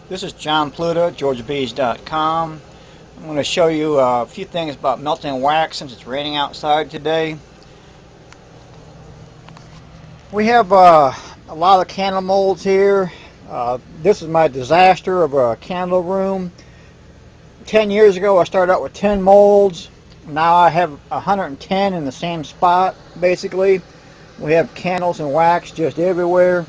This is John Plata, GeorgiaBees.com. I'm going to show you a few things about melting wax since it's raining outside today. We have a lot of candle molds here. This is my disaster of a candle room. 10 years ago I started out with 10 molds. Now I have 110 in the same spot basically. We have candles and wax just everywhere.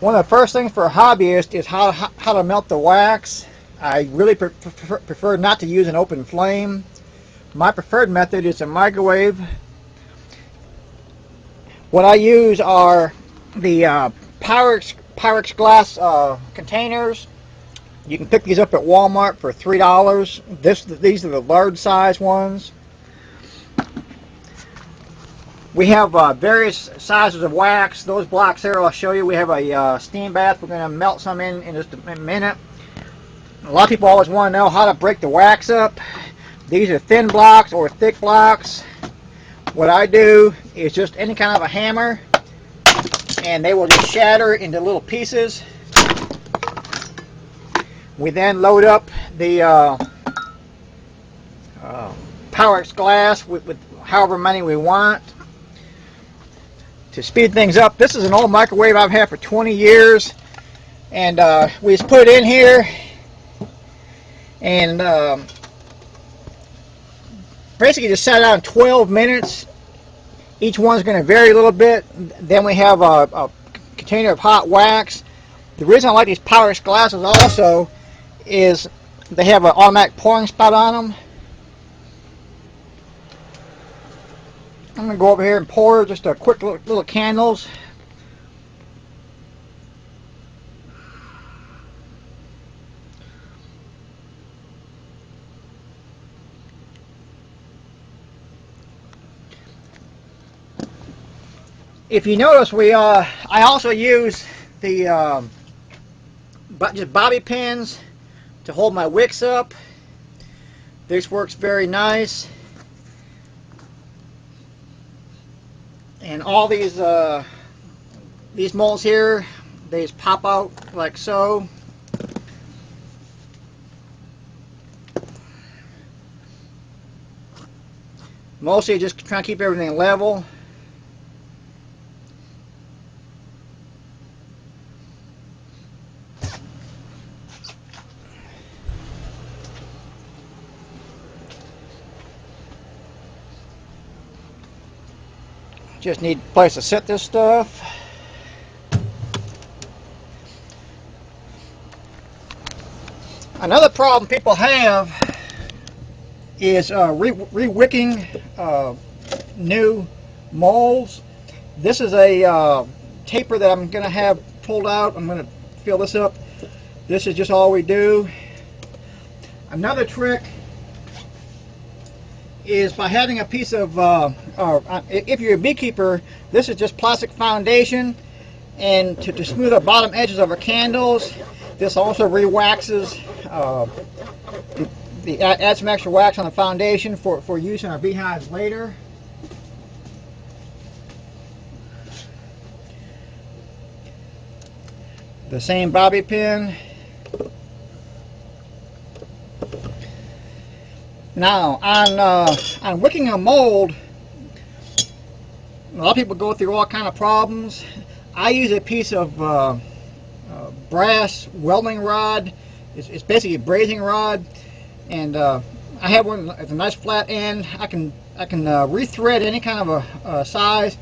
One of the first things for a hobbyist is how to melt the wax. I really prefer not to use an open flame. My preferred method is a microwave. What I use are the Pyrex glass containers. You can pick these up at Walmart for $3. These are the large size ones. We have various sizes of wax. Those blocks there I'll show you. We have a steam bath. We're going to melt some in just a minute. A lot of people always want to know how to break the wax up. These are thin blocks or thick blocks. What I do is just any kind of a hammer, and they will just shatter into little pieces. We then load up the Pyrex glass with however many we want. To speed things up, this is an old microwave I've had for 20 years, and we just put it in here, and basically just set it on 12 minutes. Each one's going to vary a little bit. Then we have a container of hot wax. The reason I like these Pyrex glasses also is they have an automatic pouring spout on them. I'm going to go over here and pour just a quick little candles. If you notice, I also use the just bobby pins to hold my wicks up. This works very nice. And all these molds here, they just pop out like so. Mostly just trying to keep everything level. Just need a place to set this stuff. Another problem people have is re-wicking new molds. This is a taper that I'm going to have pulled out. I'm going to fill this up. This is just all we do. Another trick is by having a piece of, if you're a beekeeper, this is just plastic foundation, and to smooth the bottom edges of our candles. This also re-waxes, add some extra wax on the foundation for use in our beehives later. The same bobby pin. Now, on wicking a mold, a lot of people go through all kind of problems. I use a piece of brass welding rod. It's basically a brazing rod, and I have one with a nice flat end. I can rethread any kind of a size.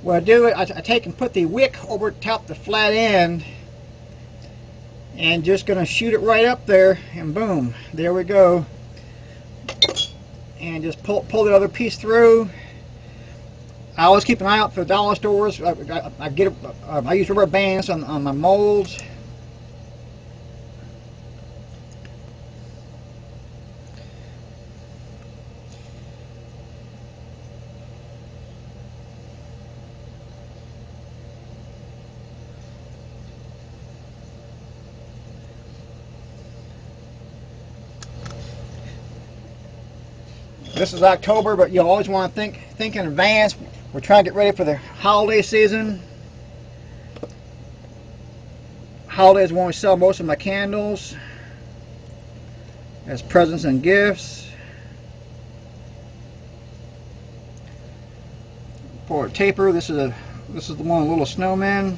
What I do, I take and put the wick over top the flat end, and just going to shoot it right up there, and boom, there we go. And just pull the other piece through. I always keep an eye out for dollar stores. I use rubber bands on my molds. This is October, but you always want to think in advance. We're trying to get ready for the holiday season. holidays when we sell most of my candles as presents and gifts. For a taper, this is the one with little snowmen.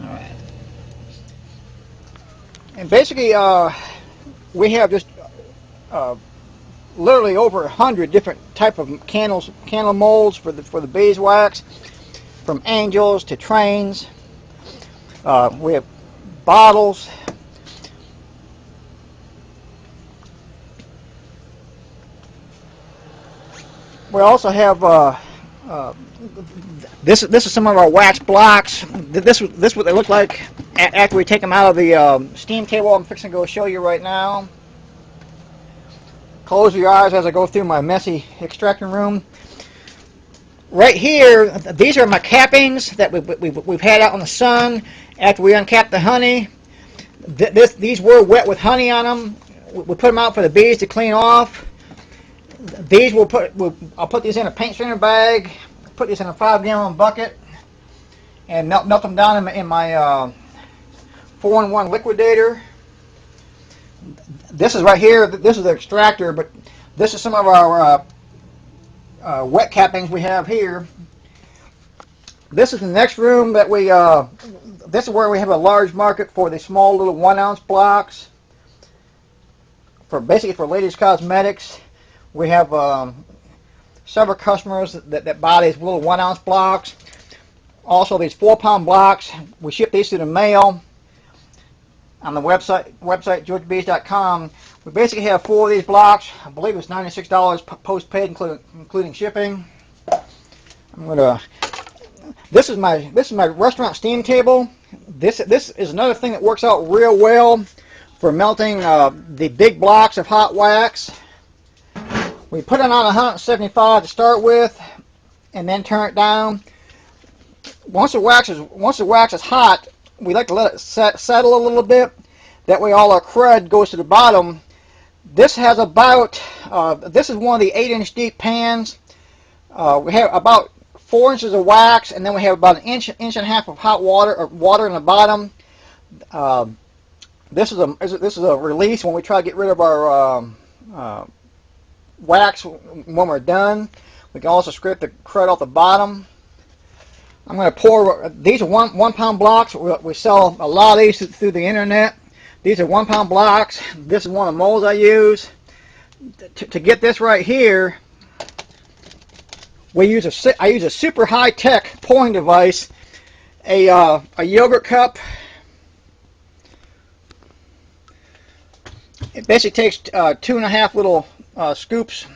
Alright. And basically we have just literally over 100 different type of candle molds for the beeswax, from angels to trains. We have bottles. We also have this is some of our wax blocks. This is what they look like after we take them out of the steam table. I'm fixing to go show you right now. Close your eyes as I go through my messy extraction room. Right here, these are my cappings that we've had out in the sun after we uncapped the honey. These were wet with honey on them. We put them out for the bees to clean off. These I'll put these in a paint strainer bag, put these in a 5-gallon bucket, and melt them down in my 4-in-1 liquidator. This is right here. This is the extractor, but this is some of our wet cappings we have here. This is the next room that we. This is where we have a large market for the small little 1-ounce blocks. Basically for ladies' cosmetics. We have several customers that buy these little 1-ounce blocks. Also these 4-pound blocks. We ship these through the mail on the website georgebees.com. We basically have 4 of these blocks. I believe it's $96 post-paid, including shipping. This is my restaurant steam table. This is another thing that works out real well for melting the big blocks of hot wax. We put it on 175 to start with, and then turn it down. Once the wax is hot, we like to let it settle a little bit. That way, all our crud goes to the bottom. This has about. This is one of the 8-inch deep pans. We have about 4 inches of wax, and then we have about an inch and a half of hot water in the bottom. This is a release when we try to get rid of our wax when we're done. We can also scrape the crud off the bottom. I'm going to pour. These are 1-pound blocks. We sell a lot of these through the internet. These are 1-pound blocks. This is one of the molds I use. To get this right here, I use a super high-tech pouring device, a yogurt cup. It basically takes 2.5 little scoops.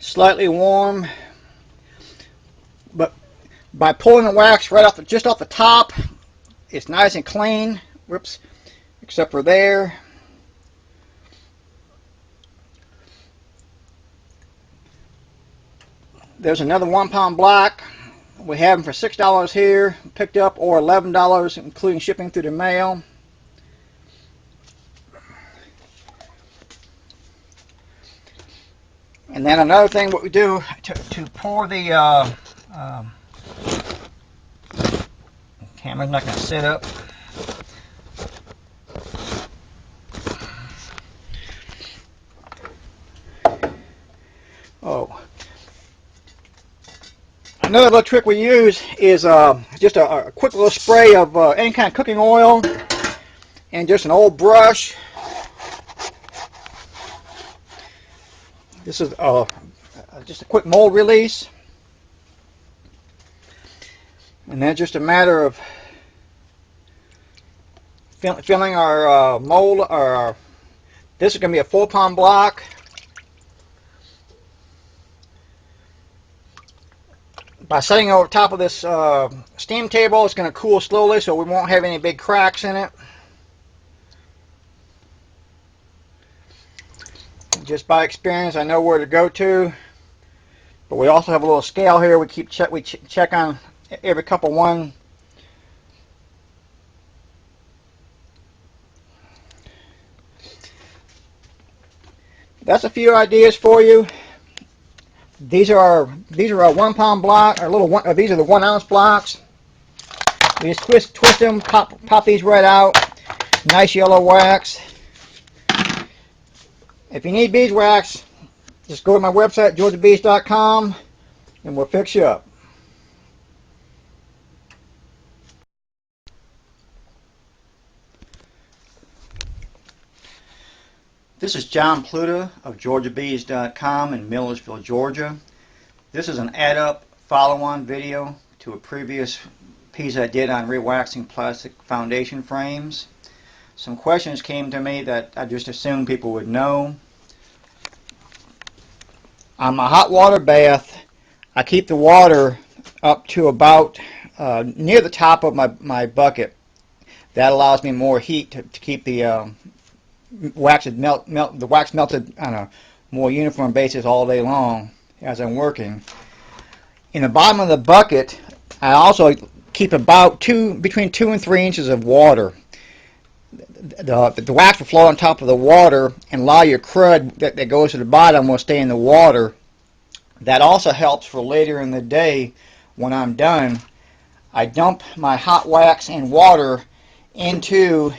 Slightly warm, but by pulling the wax right off just off the top, it's nice and clean. Whoops, except for there. There's another 1-pound block. We have them for $6 here, picked up, or $11 including shipping through the mail. And then another thing what we do to pour the camera's not going to sit up. Oh. Another little trick we use is just a quick little spray of any kind of cooking oil and just an old brush. This is just a quick mold release, and then just a matter of filling our mold. This is going to be a 4-pound block. By setting it over top of this steam table, it's going to cool slowly, so we won't have any big cracks in it. Just by experience, I know where to go to. But we also have a little scale here. We check on every couple one. That's a few ideas for you. These are our 1 pound block, or these are the 1 ounce blocks. We just twist them, pop these right out. Nice yellow wax. If you need beeswax, just go to my website, georgiabees.com, and we'll fix you up. This is John Plata of GeorgiaBees.com in Millersville, Georgia. This is an add-up follow-on video to a previous piece I did on rewaxing plastic foundation frames. Some questions came to me that I just assumed people would know. On my hot water bath, I keep the water up to about near the top of my bucket. That allows me more heat to keep the wax melted on a more uniform basis all day long as I'm working. In the bottom of the bucket, I also keep about between 2 and 3 inches of water. The wax will flow on top of the water, and a lot of your crud that goes to the bottom will stay in the water. That also helps for later in the day when I'm done. I dump my hot wax and water into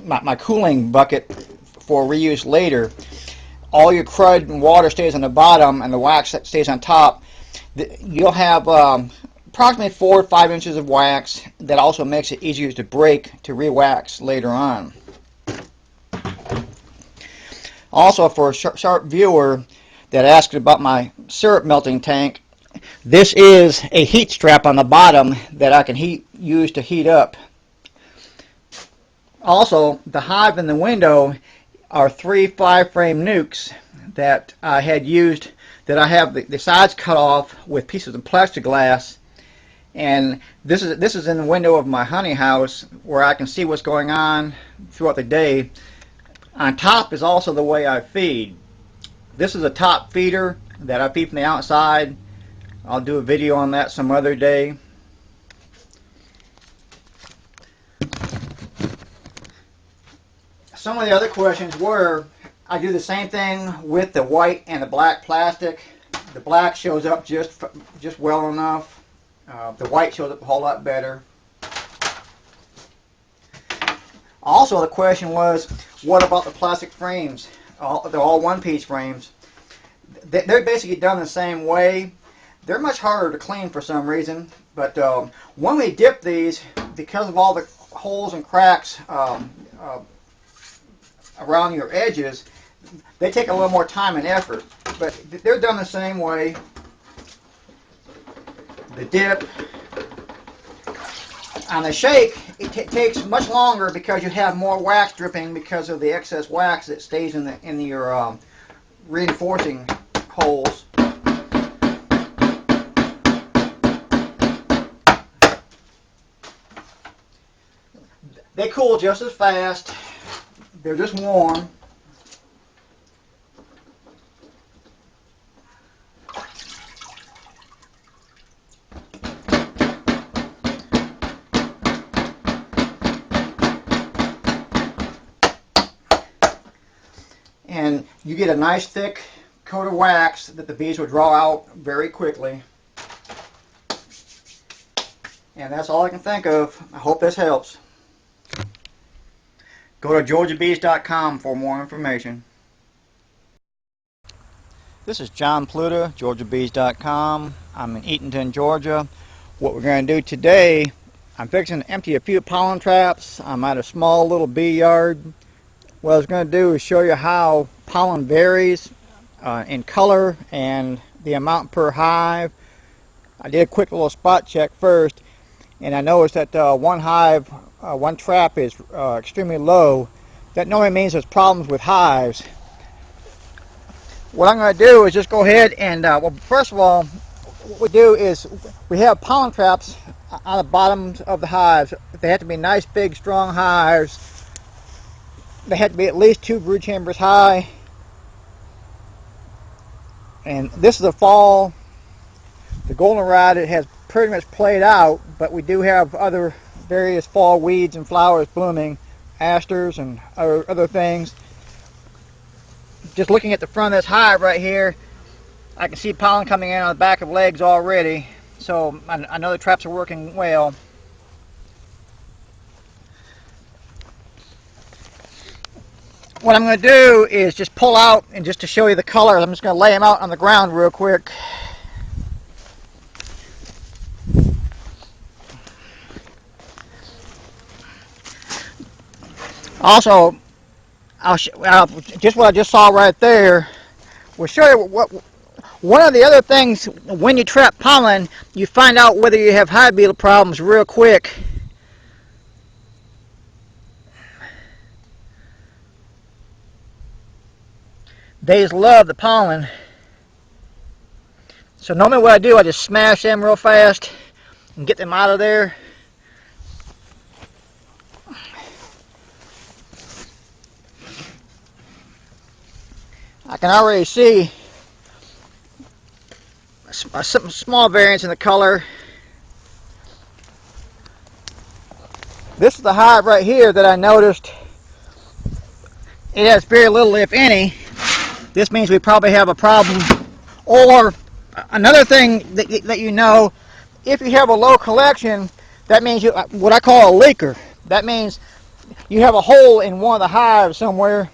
my cooling bucket for reuse later. All your crud and water stays on the bottom and the wax stays on top. You'll have approximately 4 to 5 inches of wax. That also makes it easier to break to re-wax later on. Also, for a sharp viewer that asked about my syrup melting tank, this is a heat strap on the bottom that I can use to heat up. Also, the hive in the window are 3 5-frame nukes that I had used, that I have the sides cut off with pieces of plexiglass. And this is in the window of my honey house where I can see what's going on throughout the day. On top is also the way I feed. This is a top feeder that I feed from the outside. I'll do a video on that some other day. Some of the other questions were, I do the same thing with the white and the black plastic. The black shows up just well enough. The white shows up a whole lot better. Also, the question was, what about the plastic frames? They're all one-piece frames. They're basically done the same way. They're much harder to clean for some reason, but when we dip these, because of all the holes and cracks around your edges, they take a little more time and effort, but they're done the same way. The dip. On the shake, it takes much longer because you have more wax dripping because of the excess wax that stays in your reinforcing holes. They cool just as fast. They're just warm. And you get a nice thick coat of wax that the bees will draw out very quickly. And that's all I can think of. I hope this helps. Go to GeorgiaBees.com for more information. This is John Plata, GeorgiaBees.com. I'm in Eatonton, Georgia. What we're going to do today, I'm fixing to empty a few pollen traps. I'm at a small little bee yard. What I was going to do is show you how pollen varies in color and the amount per hive. I did a quick little spot check first, and I noticed that one hive, one trap is extremely low. That normally means there's problems with hives. What I'm going to do is just go ahead and, well, first of all, what we do is we have pollen traps on the bottoms of the hives. They have to be nice, big, strong hives. They have to be at least 2 brood chambers high. And this is a fall. The goldenrod, it has pretty much played out, but we do have other various fall weeds and flowers blooming, asters and other things. Just looking at the front of this hive right here, I can see pollen coming in on the back of legs already, so I know the traps are working well. What I'm going to do is just pull out, and just to show you the colors, I'm just going to lay them out on the ground real quick. Also, just what I just saw right there will show you what. One of the other things, when you trap pollen, you find out whether you have hive beetle problems real quick. They just love the pollen. So normally what I do, I just smash them real fast and get them out of there. I can already see a small variance in the color. This is the hive right here that I noticed. It has very little, if any. This means we probably have a problem. Or another thing that you know, if you have a low collection, that means you, what I call a leaker. That means you have a hole in one of the hives somewhere.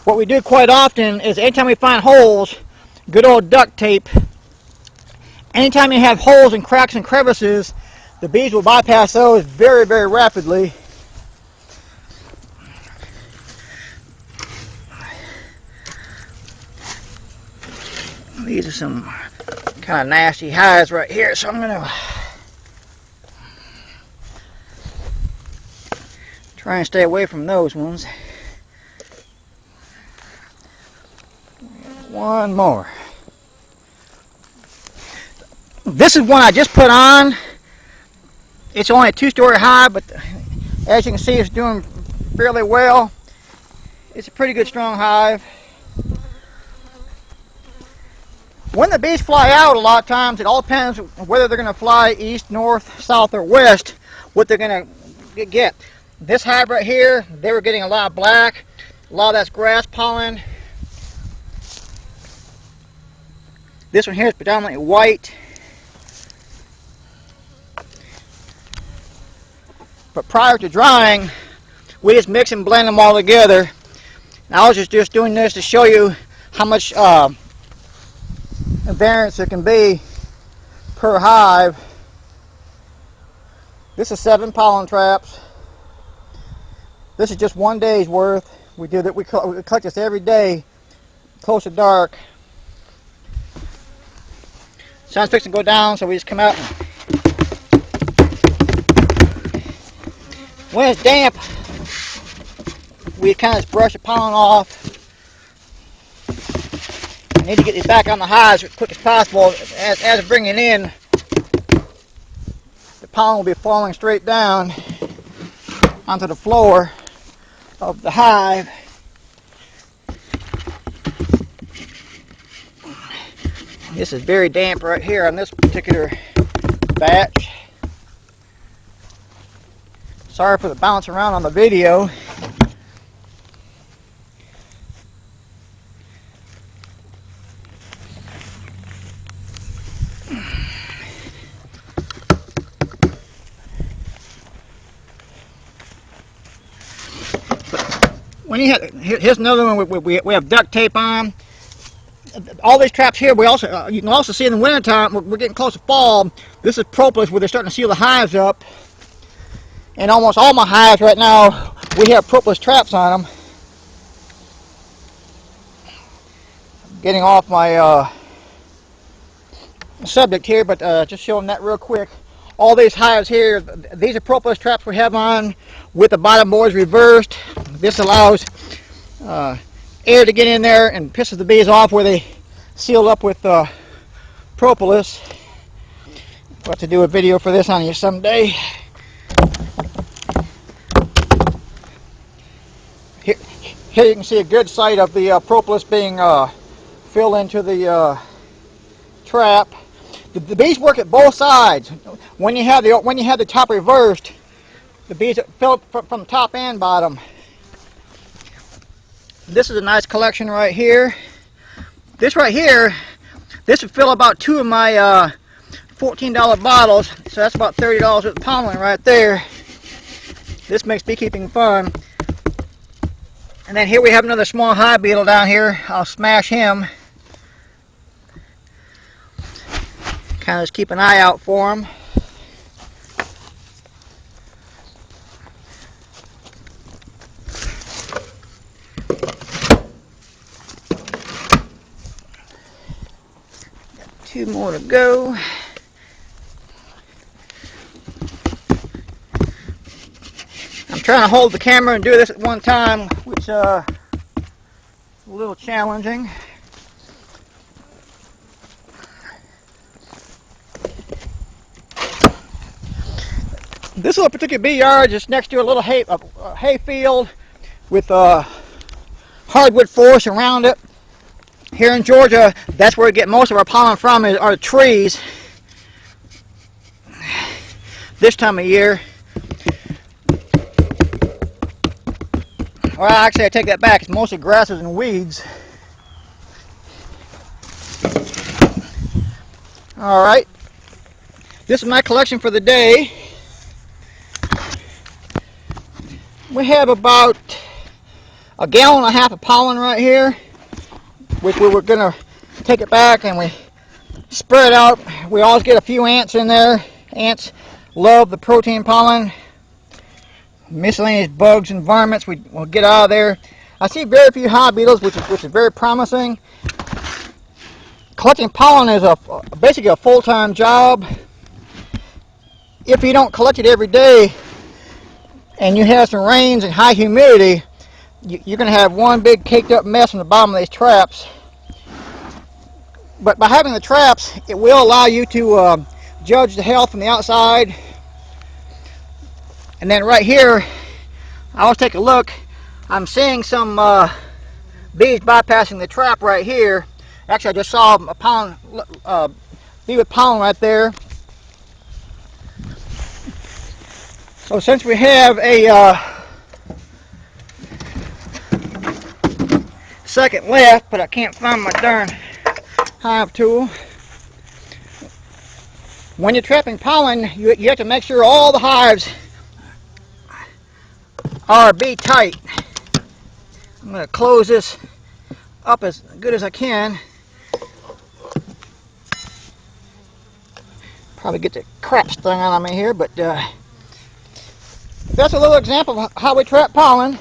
What we do quite often is anytime we find holes, good old duct tape. Anytime you have holes and cracks and crevices, the bees will bypass those very, very rapidly. These are some kind of nasty hives right here, so I'm going to try and stay away from those ones. One more. This is one I just put on. It's only a 2-story hive, but as you can see, it's doing fairly well. It's a pretty good, strong hive. When the bees fly out, a lot of times, it all depends whether they're going to fly east, north, south, or west, what they're going to get. This hive right here, they were getting a lot of black. A lot of that's grass pollen. This one here is predominantly white. But prior to drying, we just mix and blend them all together. Now, I was just doing this to show you how much variance there can be per hive. This is 7 pollen traps. This is just 1 day's worth. We do that. We collect this every day, close to dark. Sun's fixing to go down, so we just come out. When it's damp, we kind of just brush the pollen off. I need to get these back on the hives as quick as possible. As I bring it in, the pollen will be falling straight down onto the floor of the hive. This is very damp right here on this particular batch. Sorry for the bounce around on the video. When you have, here's another one we have duct tape on. All these traps here, we also you can also see in the wintertime, we're getting close to fall. This is propolis where they're starting to seal the hives up. And almost all my hives right now, we have propolis traps on them. Getting off my subject here, but just showing that real quick. All these hives here, these are propolis traps we have on with the bottom boards reversed. This allows air to get in there and pisses the bees off where they sealed up with propolis. We'll have to do a video for this on you someday. Here you can see a good sight of the propolis being filled into the trap. The bees work at both sides. When you have the top reversed, the bees fill from top and bottom. This is a nice collection right here. This right here, this would fill about 2 of my $14 bottles, so that's about $30 worth of pollen right there. This makes beekeeping fun. And then here we have another small hive beetle down here. I'll smash him. Kind of just keep an eye out for him. Got 2 more to go. I'm trying to hold the camera and do this at one time, which is a little challenging. This little particular bee yard is next to a little hay field with hardwood forest around it. Here in Georgia, that's where we get most of our pollen from, are trees this time of year. Well, actually, I take that back. It's mostly grasses and weeds. All right. This is my collection for the day. We have about 1.5 gallons of pollen right here, which we were going to take it back and we spread it out. We always get a few ants in there. Ants love the protein pollen. Miscellaneous bugs and varmints we'll get out of there. I see very few hive beetles, which is very promising. Collecting pollen is basically a full-time job. If you don't collect it every day and you have some rains and high humidity, you're going to have one big caked up mess in the bottom of these traps. But by having the traps, it will allow you to judge the health from the outside. And then right here, I always take a look. I'm seeing some bees bypassing the trap right here. Actually, I just saw a pollen, bee with pollen right there. So since we have a second left, but I can't find my darn hive tool. When you're trapping pollen, you have to make sure all the hives are bee tight. I'm going to close this up as good as I can. Probably get the crap stung out of me here, but that's a little example of how we trap pollen.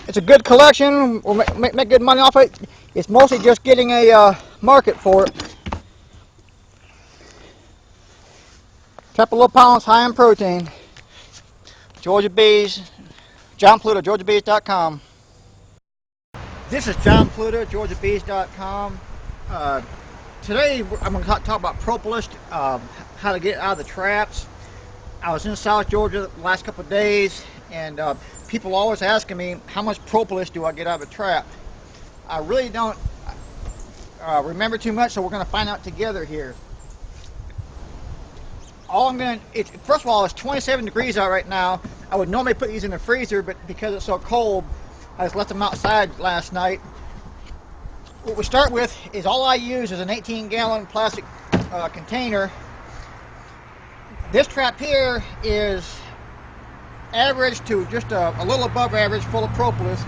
It's a good collection. We'll make good money off it. It's mostly just getting a market for it. Trap a little pollen's high in protein. Georgia Bees, John Plata, GeorgiaBees.com. This is John Plata, GeorgiaBees.com. Today I'm going to talk about propolis, how to get out of the traps. I was in South Georgia the last couple of days, and people always asking me how much propolis do I get out of a trap. I really don't remember too much, so we're going to find out together here. First of all, it's 27 degrees out right now. I would normally put these in the freezer, but because it's so cold, I just left them outside last night. What we start with is all I use is an 18-gallon plastic container. This trap here is average to just a little above average, full of propolis.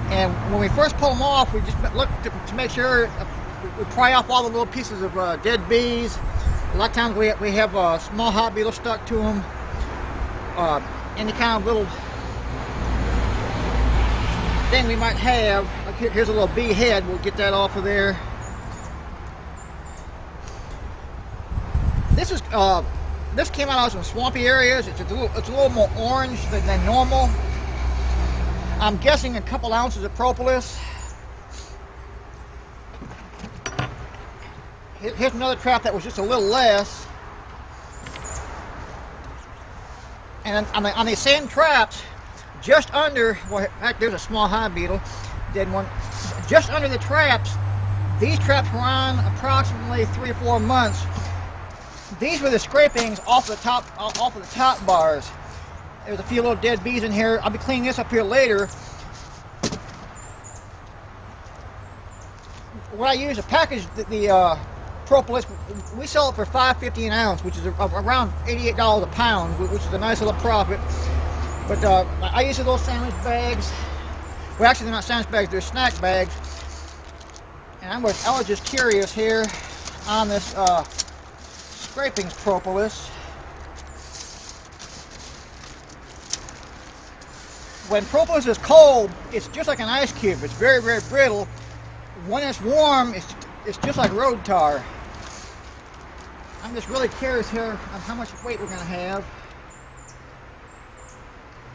And when we first pull them off, we just look to make sure we pry off all the little pieces of dead bees. A lot of times we have a small hive beetle stuck to them. Any kind of little thing we might have. Like here's a little bee head. We'll get that off of there. This came out of some swampy areas. It's a little more orange than normal. I'm guessing a couple ounces of propolis. Here's another trap that was just a little less. And on these same traps, just under, well, there's a small hive beetle, dead one. Just under the traps, these traps were on approximately 3 or 4 months. These were the scrapings off of the top bars. There's a few little dead bees in here. I'll be cleaning this up here later. What I use to package the propolis, we sell it for $5.50 an ounce, which is around $88 a pound, which is a nice little profit. But I use those sandwich bags. Well, actually, they're not sandwich bags; they're snack bags. And I was just curious here on this scrapings propolis. When propolis is cold, it's just like an ice cube. It's very, very brittle. When it's warm, it's just like road tar. I'm just really curious here on how much weight we're going to have.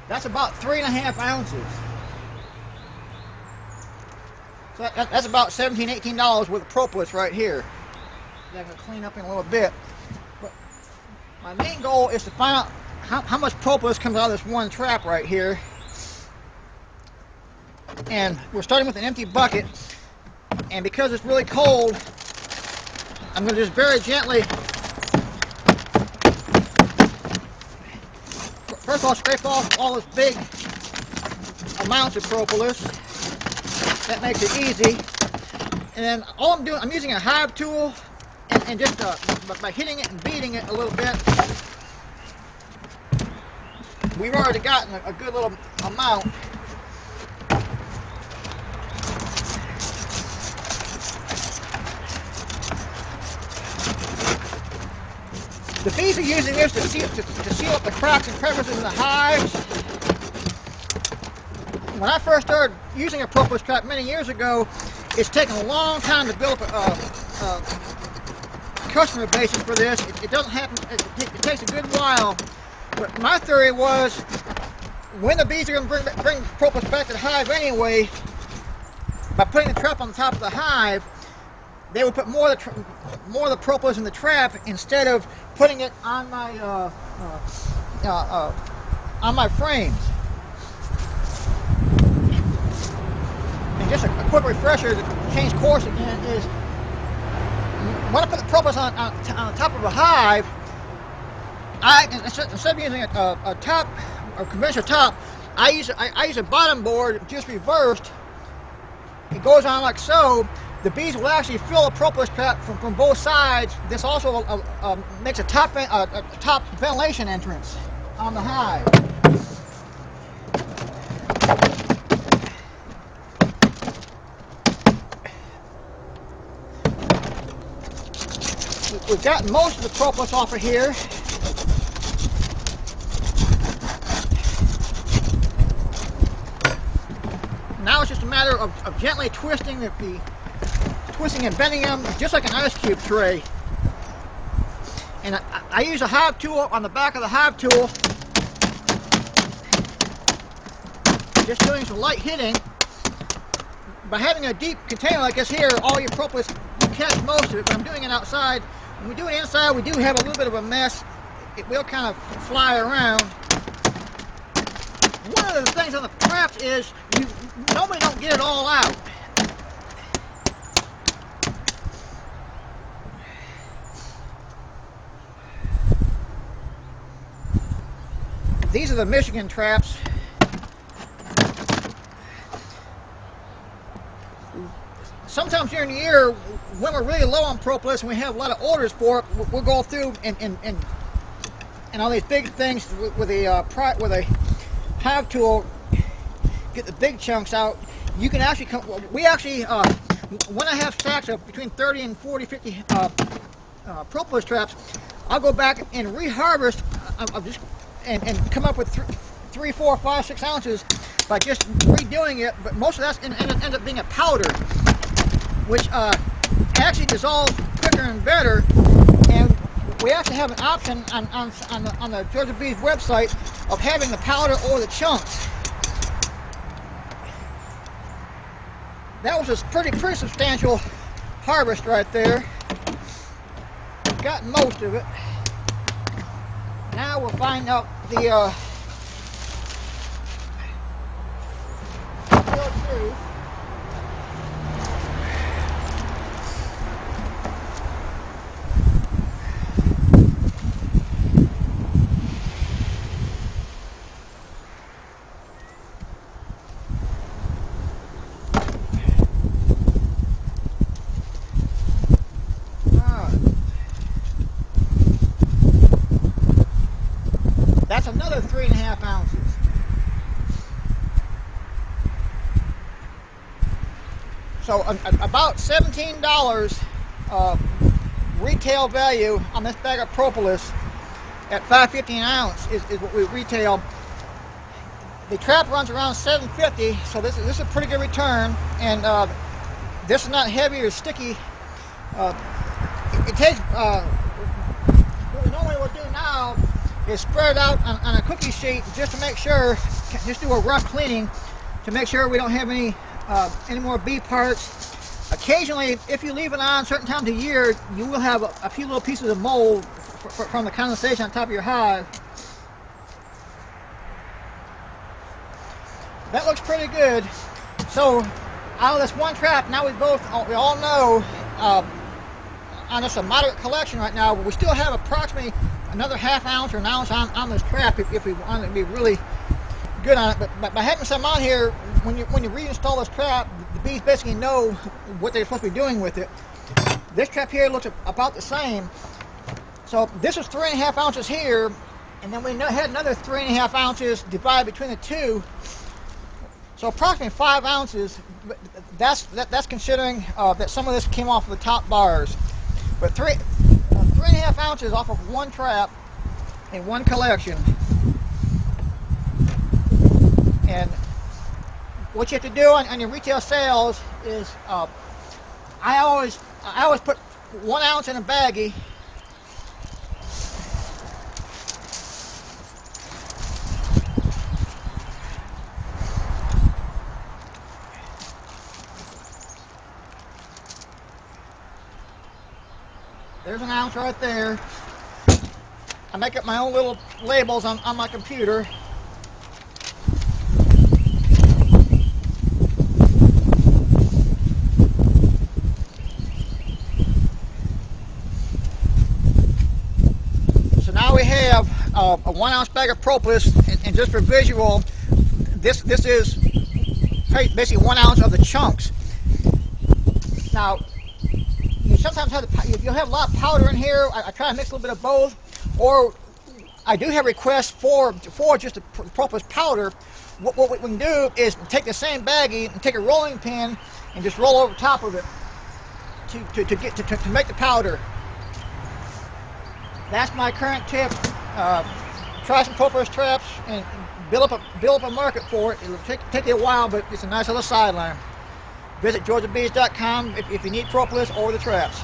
That's about 3.5 ounces. So that's about $17, $18 worth of propolis right here. That I'm going to clean up in a little bit. But my main goal is to find out how much propolis comes out of this one trap right here. And we're starting with an empty bucket. And because it's really cold, I'm going to just very gently, first of all, scrape off all this big amounts of propolis. That makes it easy. And then all I'm doing, I'm using a hive tool and just by hitting it and beating it a little bit, we've already gotten a good little amount. The bees are using this to seal up the cracks and crevices in the hives. When I first started using a propolis trap many years ago, it's taken a long time to build up a customer basis for this. It doesn't happen. It takes a good while. But my theory was, when the bees are going to bring propolis back to the hive anyway, by putting the trap on the top of the hive, they would put more of the propolis in the trap instead of putting it on my frames. And just a quick refresher to change course again is, when I put the propolis on the top of a hive, instead of using a top or conventional top, I use a bottom board just reversed. It goes on like so. The bees will actually fill a propolis trap from both sides. This also makes a top ventilation entrance on the hive. We've gotten most of the propolis off of here. Now it's just a matter of gently twisting and bending them just like an ice cube tray. And I use a hive tool on the back of the hive tool, just doing some light hitting. By having a deep container like this here, all your propolis, you catch most of it, but I'm doing it outside. When we do it inside, we do have a little bit of a mess. It will kind of fly around. One of the things on the traps is you normally don't get it all out. These are the Michigan traps. Sometimes during the year, when we're really low on propolis and we have a lot of orders for it, we'll go through and on these big things with a hive tool, get the big chunks out. You can actually when I have stacks of between 30 and 40, 50 propolis traps, I'll go back and reharvest and come up with 3, 4, 5, 6 ounces by just redoing it. But most of that ends up being a powder, which actually dissolves quicker and better. And we actually have an option on the Georgia Bees website of having the powder or the chunks. That was a pretty substantial harvest right there. Got most of it. Now we'll find out the real truth. That's another 3.5 ounces. So about $17 retail value on this bag of propolis at $5.50 an ounce is what we retail. The trap runs around $7.50, so this is a pretty good return. And this is not heavy or sticky. It takes what we normally will do now is spread out on a cookie sheet just to make sure, just do a rough cleaning to make sure we don't have any more bee parts. Occasionally, if you leave it on certain times of year, you will have a few little pieces of mold from the condensation on top of your hive. That looks pretty good. So out of this one trap, now we all know on just a moderate collection right now, we still have approximately another ½ ounce or an ounce on this trap if we want to be really good on it. But by having some on here, when you reinstall this trap, the bees basically know what they're supposed to be doing with it. This trap here looks about the same. So this is 3.5 ounces here, and then we had another 3.5 ounces divided between the two. So approximately 5 ounces. That's considering that some of this came off of the top bars. But 3.5 ounces off of one trap in one collection. And what you have to do on your retail sales is I always put 1 ounce in a baggie. There's an ounce right there. I make up my own little labels on my computer. So now we have a 1 ounce bag of propolis, and just for visual, this is basically 1 ounce of the chunks. Now, you sometimes you'll have a lot of powder in here. I try to mix a little bit of both, or I do have requests for just a propolis powder. What we can do is take the same baggie and take a rolling pin and just roll over top of it to make the powder. That's my current tip. Try some propolis traps and build up a market for it. It'll take you a while, but it's a nice little sideline. Visit georgiabees.com if you need propolis or the traps.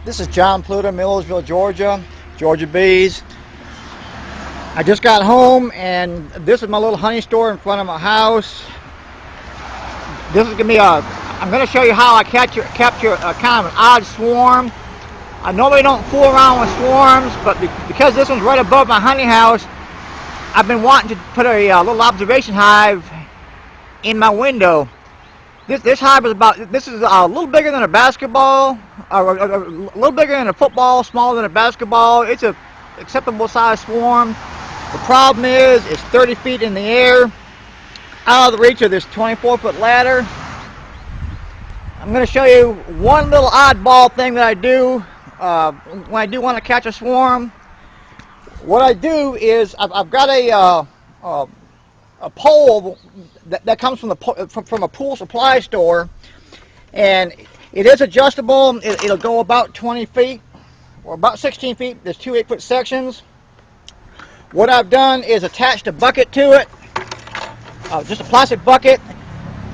This is John Plata, Millersville, Georgia. Georgia Bees. I just got home, and this is my little honey store in front of my house. This is I'm going to show you how I capture kind of an odd swarm. I normally don't fool around with swarms, but because this one's right above my honey house, I've been wanting to put a little observation hive in my window. This hive is a little bigger than a basketball, or a little bigger than a football, smaller than a basketball. It's a acceptable size swarm. The problem is it's 30 feet in the air, out of the reach of this 24-foot ladder. I'm going to show you one little oddball thing that I do when I do want to catch a swarm. What I do is I've got a pole that comes from a pool supply store, and it is adjustable. It'll go about 20 feet or about 16 feet. There's two 8-foot sections. What I've done is attached a bucket to it, just a plastic bucket.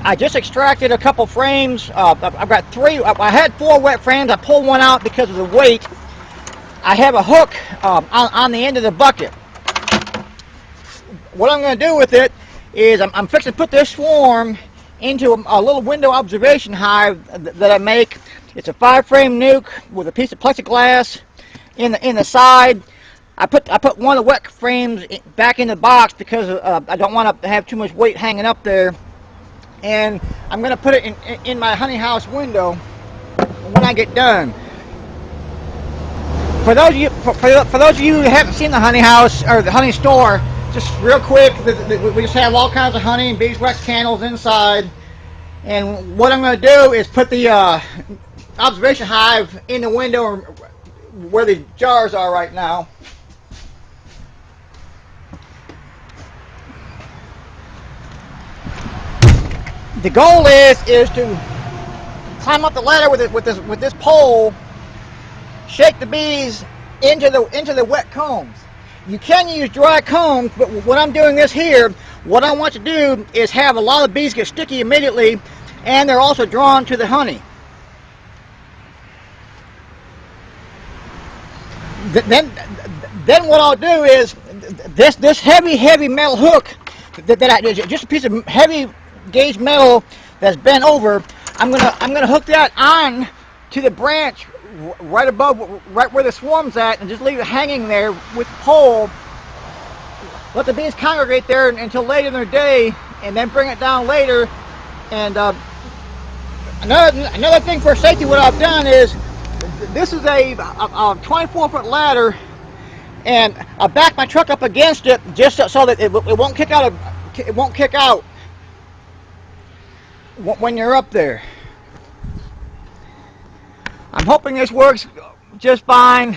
I just extracted a couple frames. I've got 3. I had 4 wet frames. I pulled one out because of the weight. I have a hook on the end of the bucket. What I'm going to do with it is I'm fixing to put this swarm into a little window observation hive that I make. It's a 5-frame nuke with a piece of plexiglass in the side. I put one of the wet frames back in the box because I don't want to have too much weight hanging up there. And I'm going to put it in my honey house window when I get done. For those of you who haven't seen the honey house or the honey store, just real quick, we just have all kinds of honey and beeswax candles inside. And what I'm going to do is put the observation hive in the window where the jars are right now. The goal is to climb up the ladder with this pole, shake the bees into the wet combs. You can use dry combs, but when I'm doing this here, what I want to do is have a lot of bees get sticky immediately, and they're also drawn to the honey. Then what I'll do is this heavy metal hook just a piece of heavy gauge metal that's bent over. I'm gonna hook that on to the branch right where the swarm's at, and just leave it hanging there with the pole. Let the bees congregate there until later in their day, and then bring it down later. And another thing for safety, what I've done is, this is a 24-foot ladder, and I back my truck up against it just so that it won't kick out. It won't kick out when you're up there. I'm hoping this works just fine.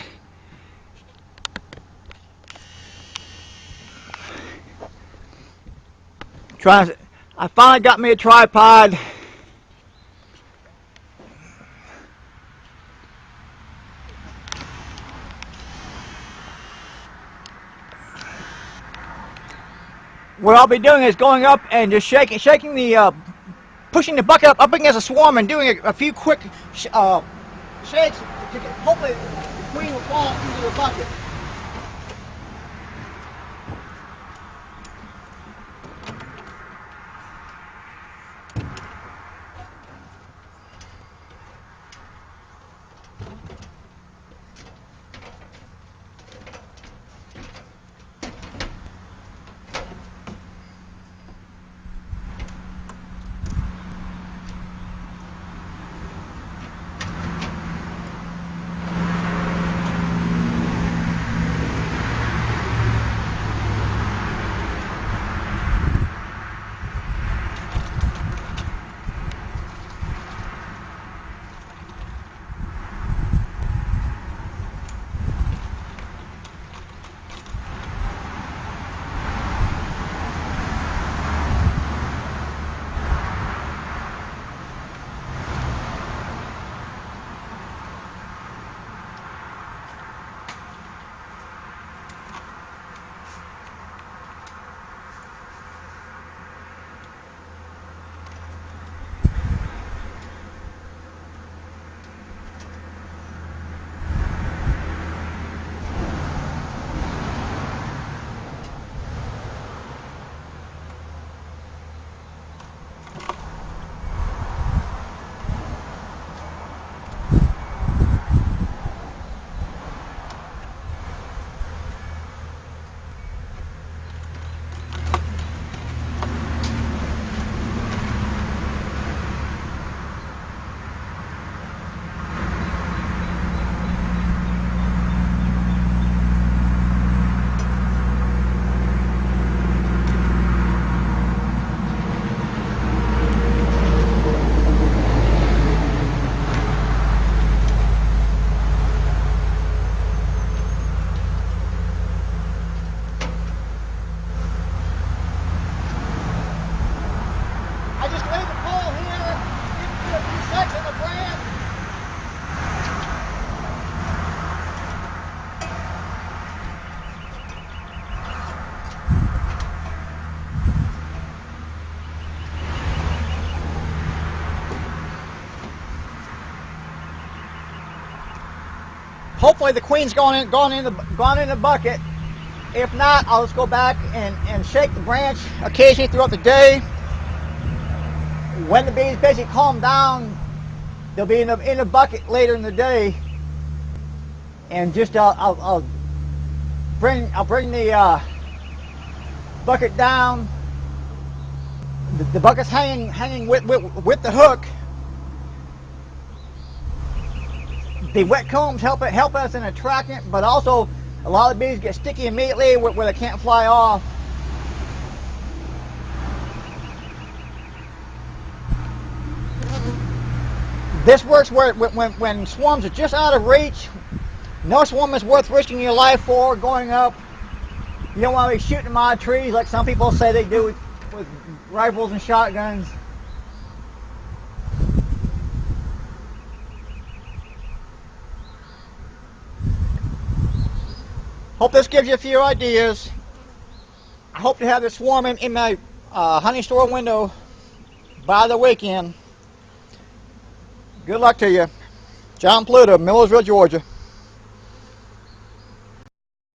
I finally got me a tripod. What I'll be doing is going up and just shaking the, pushing the bucket up against a swarm and doing a few quick shakes to hopefully the queen will fall into the bucket. Hopefully the queen's gone in the bucket. If not, I'll just go back and shake the branch occasionally throughout the day. When the bees basically calm down, they'll be in a bucket later in the day, and just I'll bring the bucket down. The bucket's hanging with the hook. The wet combs help us in attracting it, but also a lot of the bees get sticky immediately where they can't fly off. This works when swarms are just out of reach. No swarm is worth risking your life for going up. You don't want to be shooting them out of trees like some people say they do with rifles and shotguns. Hope this gives you a few ideas. I hope to have this swarm in my honey store window by the weekend. Good luck to you. John Plata, Millersville, Georgia.